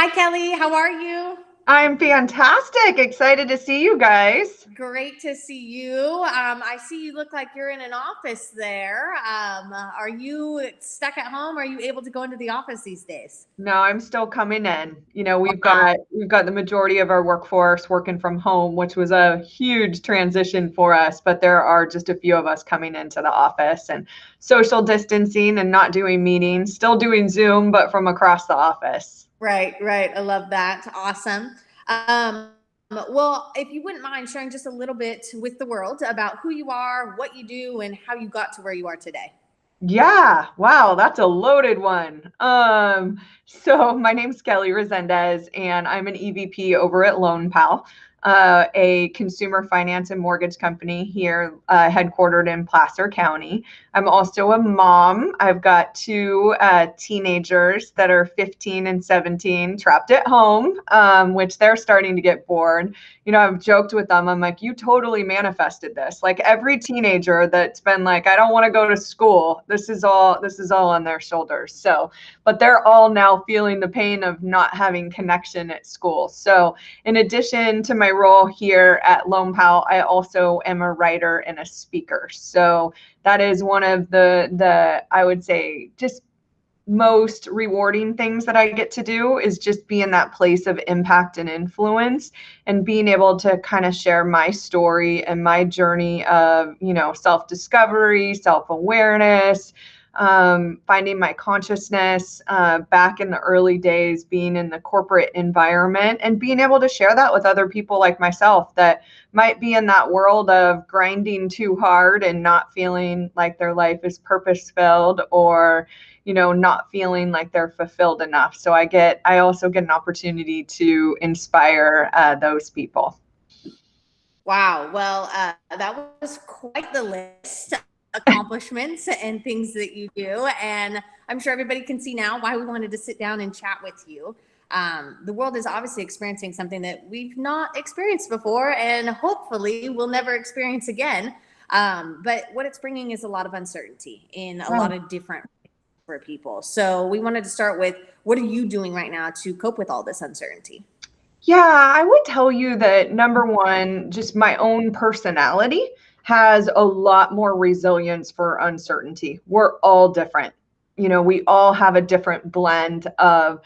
Hi, Kelly. How are you? I'm fantastic. Excited to see you guys. Great to see you. I see you look like you're in an office there. Are you stuck at home? Are you able to go into the office these days? No, I'm still coming in. We've Wow. got the majority of our workforce working from home, which was a huge transition for us, but there are just a few of us coming into the office and social distancing and not doing meetings, still doing Zoom, but from across the office. Right, right. I love that. Awesome. Um, well, if you wouldn't mind sharing just a little bit with the world about who you are, what you do, and how you got to where you are today. Yeah, wow, that's a loaded one. So my name's Kelly Resendez, and I'm an EVP over at LoanPal, a consumer finance and mortgage company here, headquartered in Placer County. I'm also a mom. I've got two teenagers that are 15 and 17, trapped at home, which they're starting to get bored. I've joked with them. I'm like, you totally manifested this. Like every teenager that's been like, I don't want to go to school. This is all on their shoulders. So, but they're all now feeling the pain of not having connection at school. So, in addition to my role here at Lone Pal, I also am a writer and a speaker. So that is one of the I would say just most rewarding things that I get to do is just be in that place of impact and influence and being able to kind of share my story and my journey of, self-discovery, self-awareness, finding my consciousness back in the early days, being in the corporate environment and being able to share that with other people like myself that might be in that world of grinding too hard and not feeling like their life is purpose filled or not feeling like they're fulfilled enough. So I also get an opportunity to inspire those people. Wow. Well, that was quite the list of accomplishments and things that you do. And I'm sure everybody can see now why we wanted to sit down and chat with you. The world is obviously experiencing something that we've not experienced before and hopefully we'll never experience again. But what it's bringing is a lot of uncertainty in a lot of different for people. So we wanted to start with what are you doing right now to cope with all this uncertainty? Yeah, I would tell you that number one, just my own personality has a lot more resilience for uncertainty. We're all different. We all have a different blend of,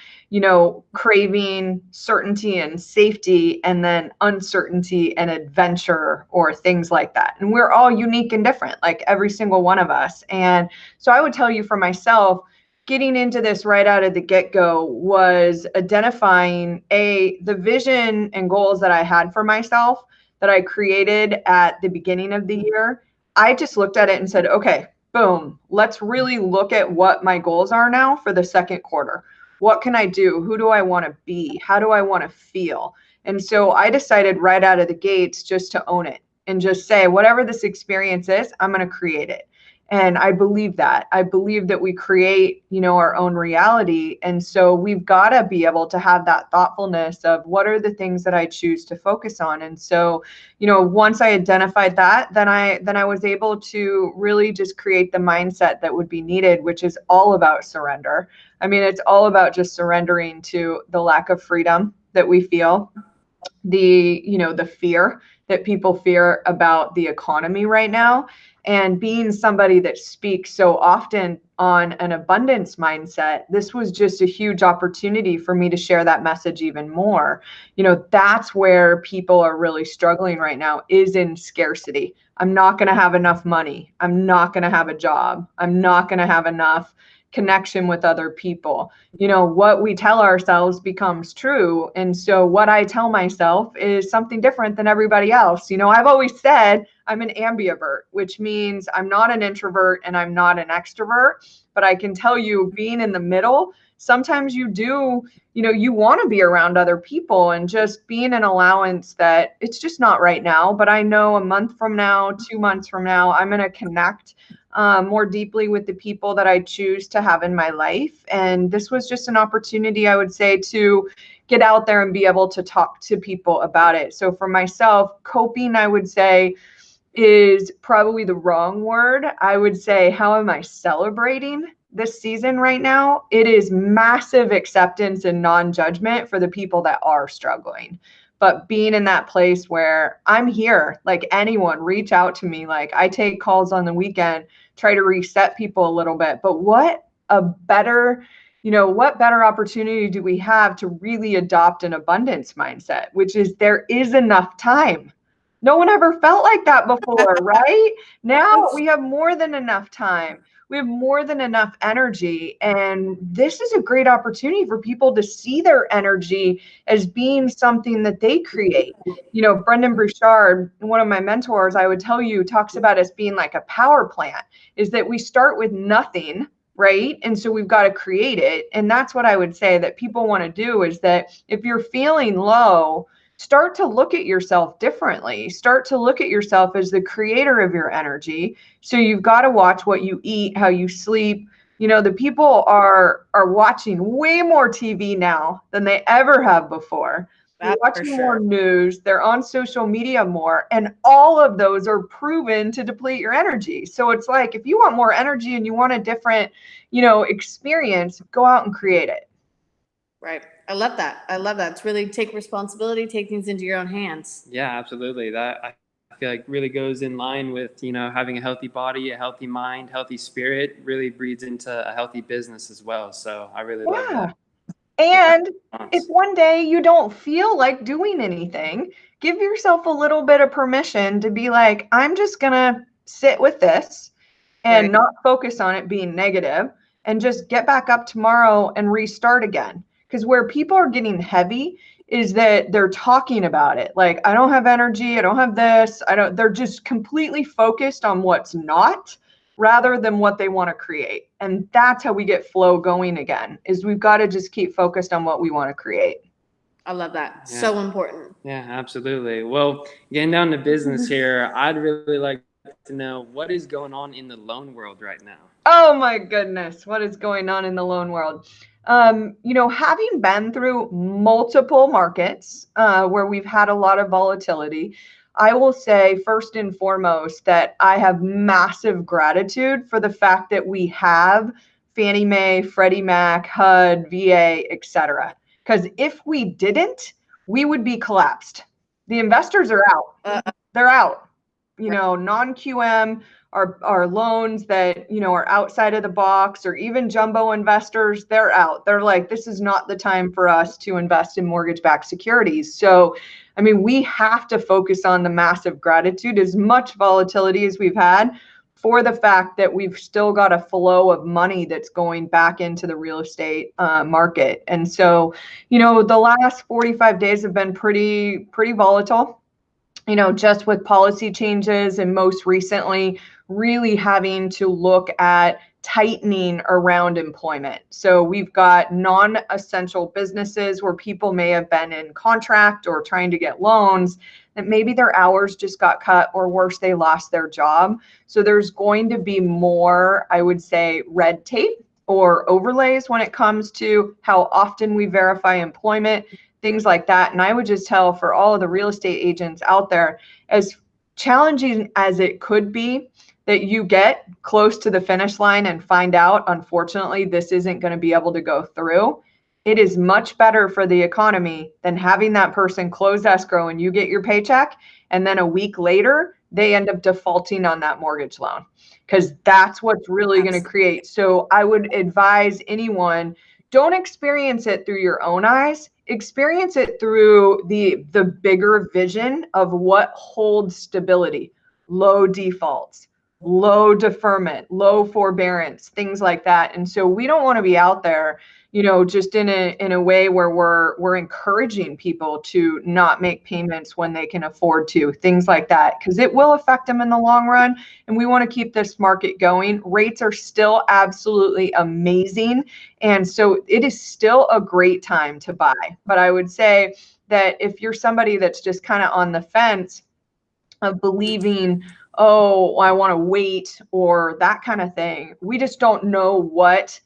craving certainty and safety, and then uncertainty and adventure or things like that. And we're all unique and different, like every single one of us. And so I would tell you for myself, getting into this right out of the get-go was identifying the vision and goals that I had for myself that I created at the beginning of the year. I just looked at it and said, okay, boom, let's really look at what my goals are now for the second quarter. What can I do? Who do I want to be? How do I want to feel? And so I decided right out of the gates just to own it and just say, whatever this experience is, I'm going to create it. And I believe that. I believe that we create, our own reality. And so we've got to be able to have that thoughtfulness of what are the things that I choose to focus on. And so, once I identified that, then I was able to really just create the mindset that would be needed, which is all about surrender. I mean, it's all about just surrendering to the lack of freedom that we feel, the fear that people fear about the economy right now, and being somebody that speaks so often on an abundance mindset, this was just a huge opportunity for me to share that message even more. That's where people are really struggling right now, is in scarcity. I'm not going to have enough money. I'm not going to have a job. I'm not going to have enough connection with other people. What we tell ourselves becomes true. And so what I tell myself is something different than everybody else. I've always said I'm an ambivert, which means I'm not an introvert and I'm not an extrovert. But I can tell you, being in the middle, sometimes you want to be around other people, and just being an allowance that it's just not right now. But I know a month from now, 2 months from now, I'm going to connect more deeply with the people that I choose to have in my life. And this was just an opportunity, I would say, to get out there and be able to talk to people about it. So for myself, coping, I would say, is probably the wrong word. I would say, how am I celebrating this season right now, it is massive acceptance and non-judgment for the people that are struggling. But being in that place where I'm here, like anyone, reach out to me. Like I take calls on the weekend, try to reset people a little bit. But what better opportunity do we have to really adopt an abundance mindset, which is there is enough time. No one ever felt like that before, right? Now we have more than enough time. We have more than enough energy. And this is a great opportunity for people to see their energy as being something that they create. Brendan Bouchard, one of my mentors, I would tell you, talks about us being like a power plant, is that we start with nothing, right? And so we've got to create it. And that's what I would say that people want to do, is that if you're feeling low, start to look at yourself differently. Start to look at yourself as the creator of your energy. So you've got to watch what you eat, how you sleep. The people are watching way more TV now than they ever have before. They're That's for watching more sure. news. They're on social media more. And all of those are proven to deplete your energy. So it's like, if you want more energy and you want a different, experience, go out and create it. Right. I love that. I love that. It's really take responsibility, take things into your own hands. Yeah, absolutely. That I feel like really goes in line with, having a healthy body, a healthy mind, healthy spirit really breeds into a healthy business as well. So I really love Yeah. that. And if one day you don't feel like doing anything, give yourself a little bit of permission to be like, I'm just going to sit with this and Right. not focus on it being negative, and just get back up tomorrow and restart again. Because where people are getting heavy is that they're talking about it. Like, I don't have energy. I don't have this. They're just completely focused on what's not, rather than what they want to create. And that's how we get flow going again, is we've got to just keep focused on what we want to create. I love that. Yeah. So important. Yeah, absolutely. Well, getting down to business here, I'd really like to know what is going on in the loan world right now. Oh my goodness, what is going on in the loan world? Having been through multiple markets where we've had a lot of volatility, I will say first and foremost that I have massive gratitude for the fact that we have Fannie Mae, Freddie Mac, HUD, VA, etc. Because if we didn't, we would be collapsed. The investors are out. They're out. Non-QM are loans that, are outside of the box, or even jumbo investors, they're out. They're like, this is not the time for us to invest in mortgage-backed securities. So, we have to focus on the massive gratitude, as much volatility as we've had, for the fact that we've still got a flow of money that's going back into the real estate market. And so, the last 45 days have been pretty volatile. Just with policy changes, and most recently really having to look at tightening around employment. So we've got non-essential businesses where people may have been in contract or trying to get loans, that maybe their hours just got cut, or worse, they lost their job. So there's going to be more, I would say, red tape or overlays when it comes to how often we verify employment, things like that. And I would just tell, for all of the real estate agents out there, as challenging as it could be, that you get close to the finish line and find out, unfortunately, this isn't going to be able to go through. It is much better for the economy than having that person close escrow and you get your paycheck, and then a week later, they end up defaulting on that mortgage loan, because that's what's really going to create. So I would advise anyone, don't experience it through your own eyes. Experience it through the bigger vision of what holds stability: low defaults, low deferment, low forbearance, things like that. And so we don't want to be out there, just in a way where we're encouraging people to not make payments when they can afford to, things like that, because it will affect them in the long run. And we want to keep this market going. Rates are still absolutely amazing. And so it is still a great time to buy. But I would say that if you're somebody that's just kind of on the fence of believing, oh, I want to wait, or that kind of thing, we just don't know what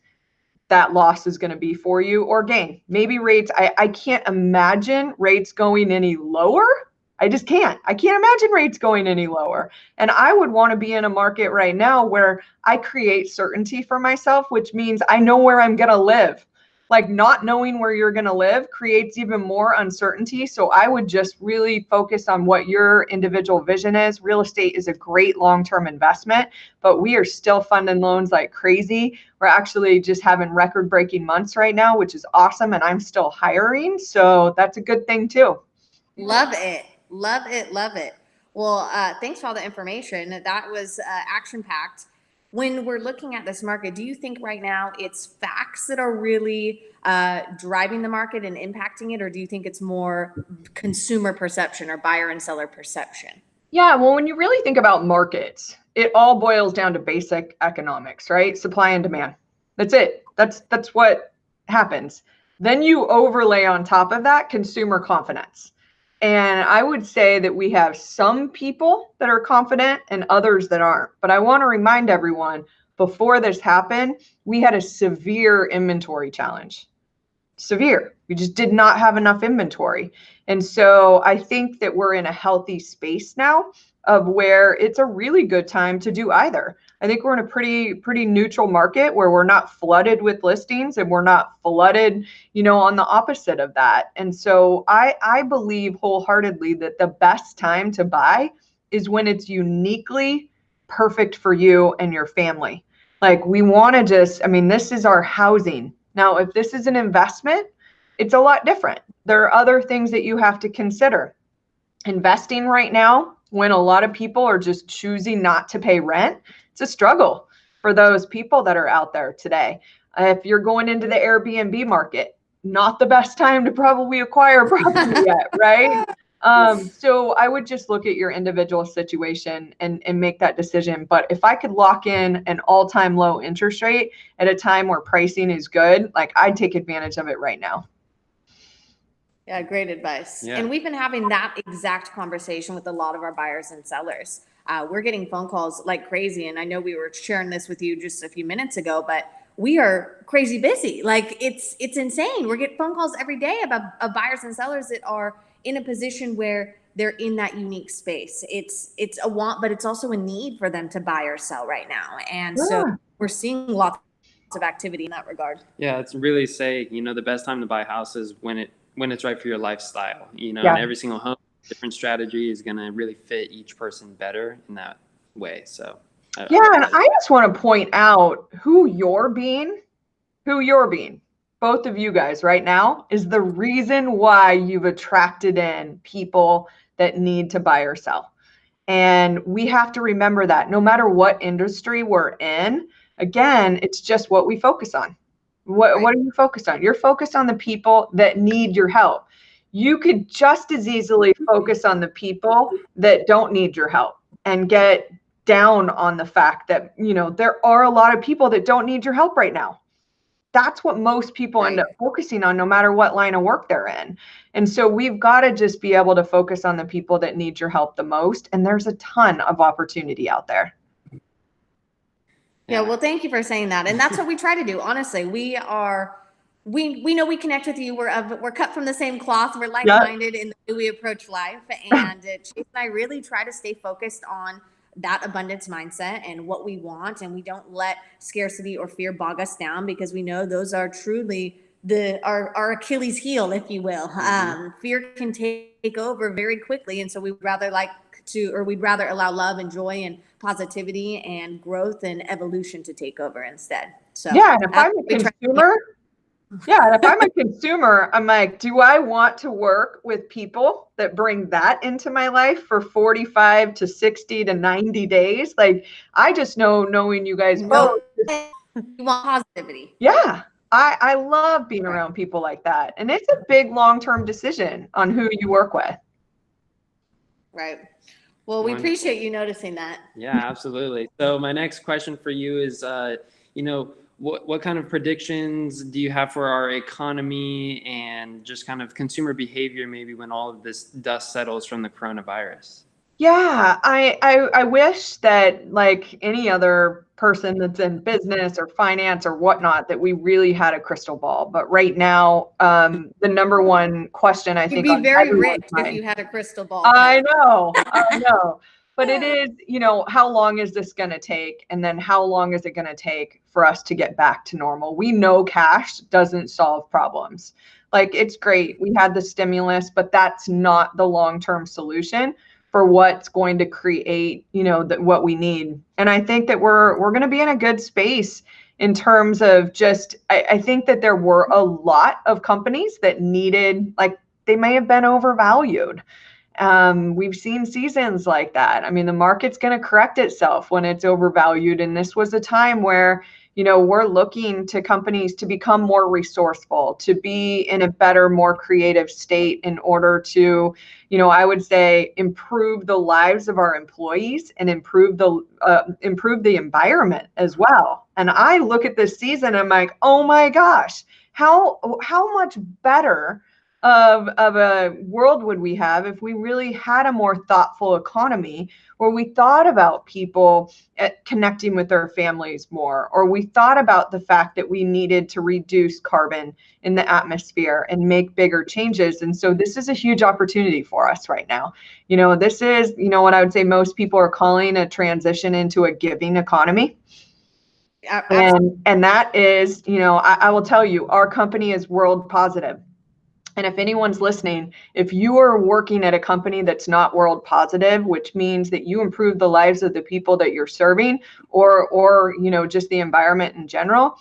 that loss is going to be for you, or gain. Maybe rates, I can't imagine rates going any lower. I just can't. I can't imagine rates going any lower. And I would want to be in a market right now where I create certainty for myself, which means I know where I'm going to live. Like, not knowing where you're going to live creates even more uncertainty. So I would just really focus on what your individual vision is. Real estate is a great long-term investment, but we are still funding loans like crazy. We're actually just having record-breaking months right now, which is awesome. And I'm still hiring. So that's a good thing too. Love it. Love it. Love it. Well, thanks for all the information. That was action-packed. When we're looking at this market, do you think right now it's facts that are really driving the market and impacting it, or do you think it's more consumer perception or buyer and seller perception? Yeah, well, when you really think about markets, it all boils down to basic economics, right? Supply and demand. That's it. That's what happens. Then you overlay on top of that consumer confidence. And I would say that we have some people that are confident and others that aren't. But I want to remind everyone, before this happened, we had a severe inventory challenge. Severe. We just did not have enough inventory. And so I think that we're in a healthy space now of where it's a really good time to do either. I think we're in a pretty neutral market where we're not flooded with listings and we're not flooded, on the opposite of that. And so I believe wholeheartedly that the best time to buy is when it's uniquely perfect for you and your family. Like, we want to this is our housing. Now, if this is an investment, it's a lot different. There are other things that you have to consider. Investing right now, when a lot of people are just choosing not to pay rent, it's a struggle for those people that are out there today. If you're going into the Airbnb market, not the best time to probably acquire property yet, right? So I would just look at your individual situation and make that decision. But if I could lock in an all-time low interest rate at a time where pricing is good, like, I'd take advantage of it right now. Yeah, great advice. Yeah. And we've been having that exact conversation with a lot of our buyers and sellers. We're getting phone calls like crazy. And I know we were sharing this with you just a few minutes ago, but we are crazy busy. Like, it's insane. We're getting phone calls every day of buyers and sellers that are in a position where they're in that unique space. It's a want, but it's also a need for them to buy or sell right now. And so we're seeing lots of activity in that regard. Yeah, it's really the best time to buy a house is when it's right for your lifestyle, and every single home, different strategy is going to really fit each person better in that way. So and I just want to point out who you're being, both of you guys right now, is the reason why you've attracted in people that need to buy or sell. And we have to remember that no matter what industry we're in, again, it's just what we focus on. What are you focused on? You're focused on the people that need your help. You could just as easily focus on the people that don't need your help and get down on the fact that, there are a lot of people that don't need your help right now. That's what most people end up focusing on, no matter what line of work they're in. And so we've got to just be able to focus on the people that need your help the most. And there's a ton of opportunity out there. Yeah, well, thank you for saying that. And that's what we try to do. Honestly, we know we connect with you. We're cut from the same cloth. We're like-minded in the way we approach life. And Chase and I really try to stay focused on that abundance mindset and what we want. And we don't let scarcity or fear bog us down, because we know those are truly our Achilles heel, if you will. Fear can take over very quickly. And so we'd rather allow love and joy and positivity and growth and evolution to take over instead. So and if I'm a consumer, I'm like, do I want to work with people that bring that into my life for 45 to 60 to 90 days? Like, I just knowing you guys both. You want positivity. Yeah. I love being around people like that. And it's a big long-term decision on who you work with. Right. Well, we appreciate you noticing that. Yeah, absolutely. So my next question for you is, what kind of predictions do you have for our economy and just kind of consumer behavior, maybe when all of this dust settles from the coronavirus? Yeah, I wish that, like any other person that's in business or finance or whatnot that we really had a crystal ball. But right now, the number one question I You'd think be on very everyone's rich mind, if you had a crystal ball. I know. But it is, how long is this going to take? And then how long is it going to take for us to get back to normal? We know cash doesn't solve problems. Like, it's great. We had the stimulus, but that's not the long-term solution for what's going to create, what we need. And I think that we're going to be in a good space in terms of just, I think that there were a lot of companies that needed, like, they may have been overvalued. We've seen seasons like that. I mean, the market's going to correct itself when it's overvalued. And this was a time where, we're looking to companies to become more resourceful, to be in a better, more creative state in order to, I would say, improve the lives of our employees and improve the environment as well. And I look at this season and I'm like, oh my gosh, how much better of a world would we have if we really had a more thoughtful economy where we thought about people connecting with their families more, or we thought about the fact that we needed to reduce carbon in the atmosphere and make bigger changes. And so this is a huge opportunity for us right now. This is, what I would say most people are calling a transition into a giving economy. And that is, I will tell you, our company is world positive. And if anyone's listening, if you are working at a company that's not world positive, which means that you improve the lives of the people that you're serving, or just the environment in general,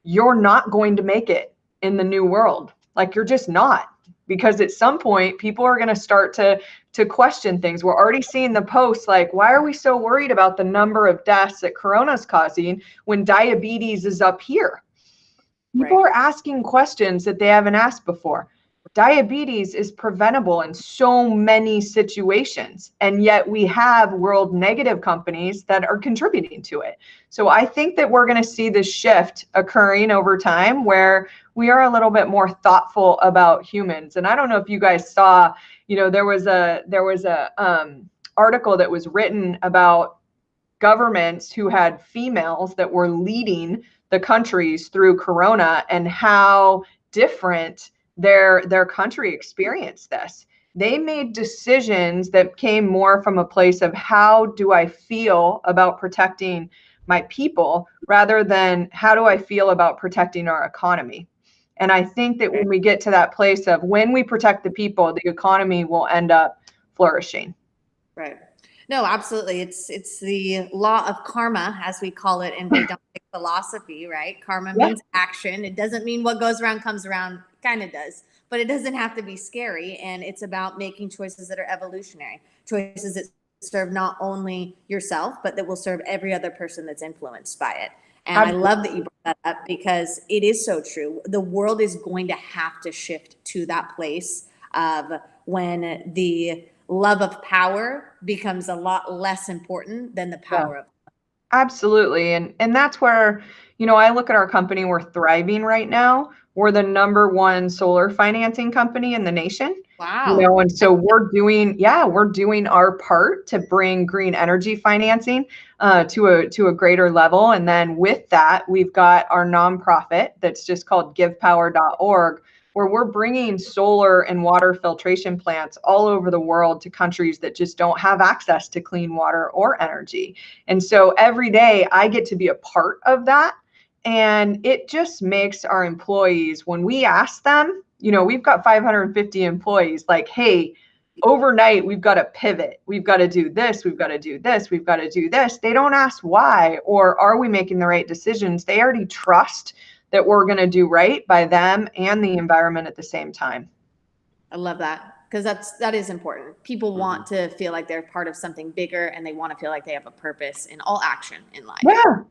you're not going to make it in the new world. Like, you're just not, because at some point people are going to start to question things. We're already seeing the posts like, why are we so worried about the number of deaths that Corona's causing when diabetes is up here? People are asking questions that they haven't asked before. Diabetes is preventable in so many situations, and yet we have world negative companies that are contributing to it. So I think that we're going to see this shift occurring over time where we are a little bit more thoughtful about humans. And I don't know if you guys saw, there was a article that was written about governments who had females that were leading the countries through Corona and how different their country experienced this. They made decisions that came more from a place of, how do I feel about protecting my people, rather than how do I feel about protecting our economy. And I think that when we get to that place of, when we protect the people, the economy will end up flourishing. Right. No, absolutely. It's the law of karma, as we call it in Vedanta philosophy, right? Karma means action. It doesn't mean what goes around comes around. Kind of does, but it doesn't have to be scary. And it's about making choices that are evolutionary, choices that serve not only yourself, but that will serve every other person that's influenced by it. And I love that you brought that up, because it is so true. The world is going to have to shift to that place of when the love of power becomes a lot less important than the power of. Absolutely. And that's where, I look at our company, we're thriving right now. We're the #1 solar financing company in the nation. Wow. And so we're doing our part to bring green energy financing to a greater level. And then with that, we've got our nonprofit that's just called givepower.org, where we're bringing solar and water filtration plants all over the world to countries that just don't have access to clean water or energy. And so every day I get to be a part of that. And it just makes our employees, when we ask them, we've got 550 employees, like, hey, overnight, we've got to pivot. We've got to do this. We've got to do this. We've got to do this. They don't ask why, or are we making the right decisions? They already trust that we're going to do right by them and the environment at the same time. I love that, because that is important. People want to feel like they're part of something bigger, and they want to feel like they have a purpose in all action in life. Yeah.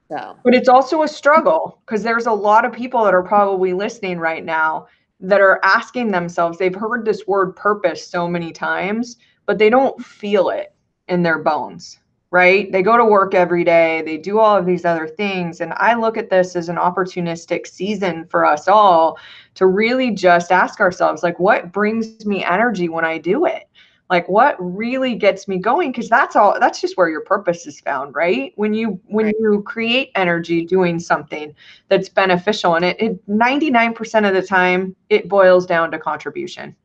So, but it's also a struggle, because there's a lot of people that are probably listening right now that are asking themselves, they've heard this word purpose so many times, but they don't feel it in their bones, right? They go to work every day, they do all of these other things. And I look at this as an opportunistic season for us all to really just ask ourselves, like, what brings me energy when I do it? Like what really gets me going? Because that's just where your purpose is found, right? When you create energy doing something that's beneficial, and it 99% of the time it boils down to contribution.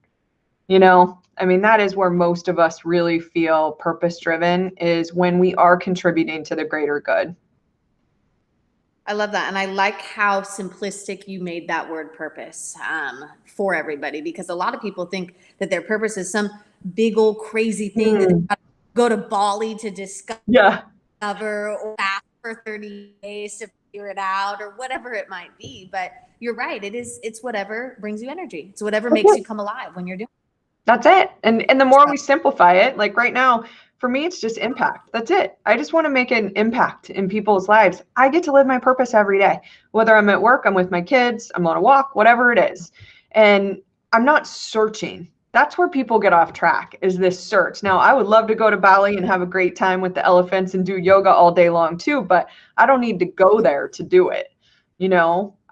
I mean, that is where most of us really feel purpose driven, is when we are contributing to the greater good. I love that. And I like how simplistic you made that word purpose for everybody, because a lot of people think that their purpose is some big old crazy thing that they gotta go to Bali to discover Yeah. or fast for 30 days to figure it out, or whatever it might be. But you're right. It's whatever brings you energy. It's whatever makes you come alive when you're doing it. That's it. And the more we simplify it, like right now, for me, it's just impact. That's it. I just want to make an impact in people's lives. I get to live my purpose every day, whether I'm at work, I'm with my kids, I'm on a walk, whatever it is. And I'm not searching. That's where people get off track, is this search. Now, I would love to go to Bali and have a great time with the elephants and do yoga all day long too, but I don't need to go there to do it.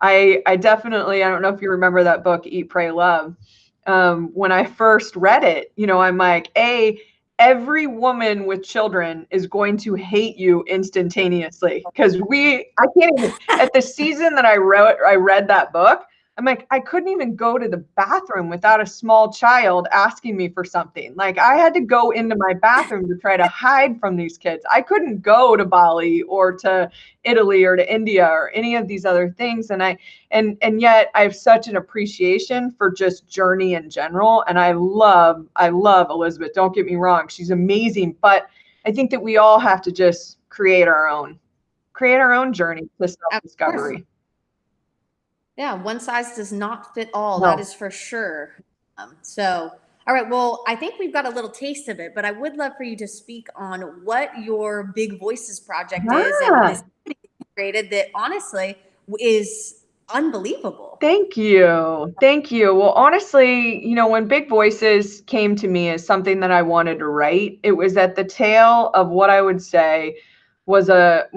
I definitely, I don't know if you remember that book, Eat, Pray, Love. When I first read it, I'm like, every woman with children is going to hate you instantaneously, because I can't even, at the season that I read that book, I'm like, I couldn't even go to the bathroom without a small child asking me for something. Like, I had to go into my bathroom to try to hide from these kids. I couldn't go to Bali or to Italy or to India or any of these other things. And yet I have such an appreciation for just journey in general. And I love Elizabeth. Don't get me wrong. She's amazing. But I think that we all have to just create our own journey to self-discovery. Yeah, one size does not fit all. No. That is for sure. So, all right. Well, I think we've got a little taste of it, but I would love for you to speak on what your Big Voices project is, and this created that honestly is unbelievable. Thank you. Well, honestly, when Big Voices came to me as something that I wanted to write, it was at the tail of what I would say was a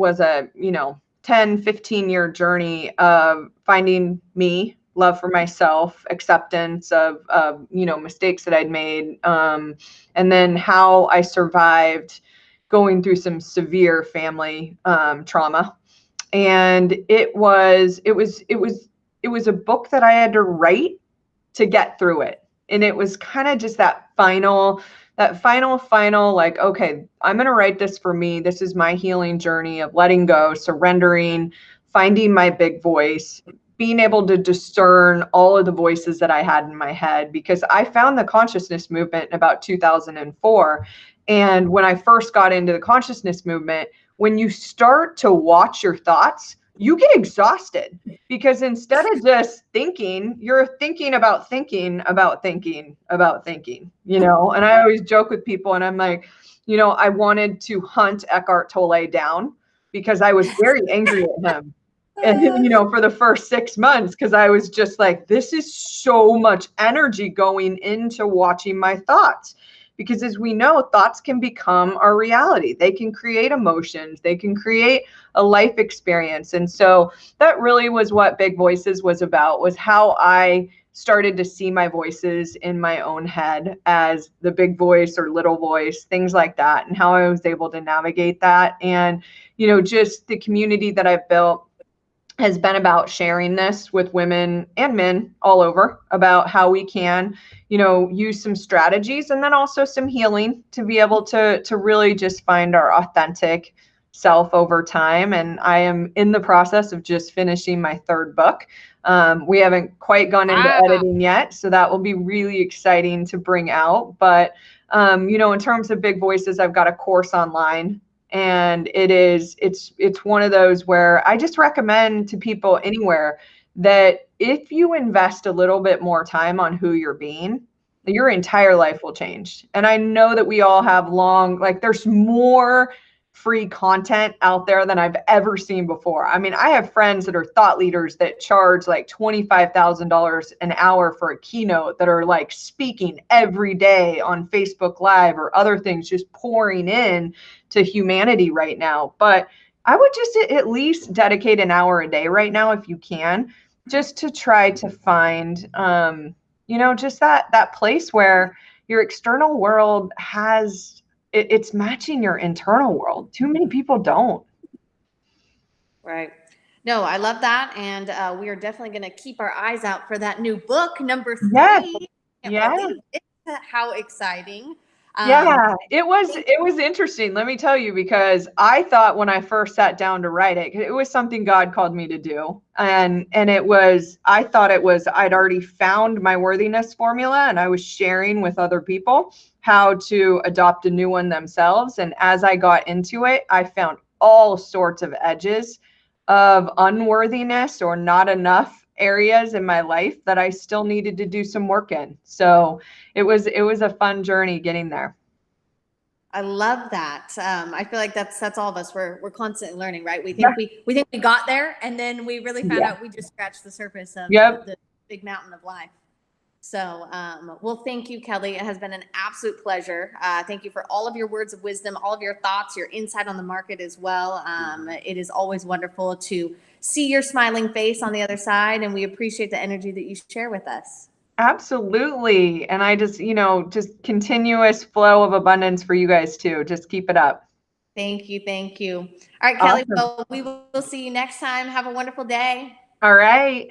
10, 15-year journey of finding me, love for myself, acceptance of mistakes that I'd made, and then how I survived going through some severe family trauma. And it was a book that I had to write to get through it. And it was kind of just that final, like, okay, I'm going to write this for me. This is my healing journey of letting go, surrendering, finding my big voice, being able to discern all of the voices that I had in my head, because I found the consciousness movement in about 2004. And when I first got into the consciousness movement, when you start to watch your thoughts, you get exhausted, because instead of just thinking, you're thinking about thinking about thinking about thinking, and I always joke with people, and I'm like, I wanted to hunt Eckhart Tolle down, because I was very angry at him. And, for the first 6 months, because I was just like, this is so much energy going into watching my thoughts. Because as we know, thoughts can become our reality. They can create emotions. They can create a life experience. And so that really was what Big Voices was about, was how I started to see my voices in my own head as the big voice or little voice, things like that, and how I was able to navigate that. And, just the community that I've built has been about sharing this with women and men all over, about how we can, use some strategies and then also some healing to be able to really just find our authentic self over time. And I am in the process of just finishing my third book. We haven't quite gone into editing yet, so that will be really exciting to bring out. But, in terms of Big Voices, I've got a course online. And it's one of those where I just recommend to people anywhere that if you invest a little bit more time on who you're being, your entire life will change. And I know that we all have there's more free content out there than I've ever seen before. I mean, I have friends that are thought leaders that charge like $25,000 an hour for a keynote, that are like speaking every day on Facebook Live or other things, just pouring in to humanity right now. But I would just at least dedicate an hour a day right now, if you can, just to try to find, just that place where your external world it's matching your internal world. Too many people don't. Right. No, I love that. And we are definitely going to keep our eyes out for that new book, number 3. Yes. Can't Yeah. believe it. How exciting. Yeah, it was interesting, let me tell you, because I thought when I first sat down to write it, it was something God called me to do. And I thought I'd already found my worthiness formula, and I was sharing with other people how to adopt a new one themselves. And as I got into it, I found all sorts of edges of unworthiness or not enough areas in my life that I still needed to do some work in. So it was a fun journey getting there. I love that. I feel like that's all of us. We're constantly learning, right? We think we got there, and then we really found out we just scratched the surface of the big mountain of life. So, well, thank you, Kelly. It has been an absolute pleasure. Thank you for all of your words of wisdom, all of your thoughts, your insight on the market as well. It is always wonderful to see your smiling face on the other side, and we appreciate the energy that you share with us. Absolutely. And I just, just continuous flow of abundance for you guys too. Just keep it up. Thank you. Thank you. All right, Kelly. Awesome. Well, we will see you next time. Have a wonderful day. All right.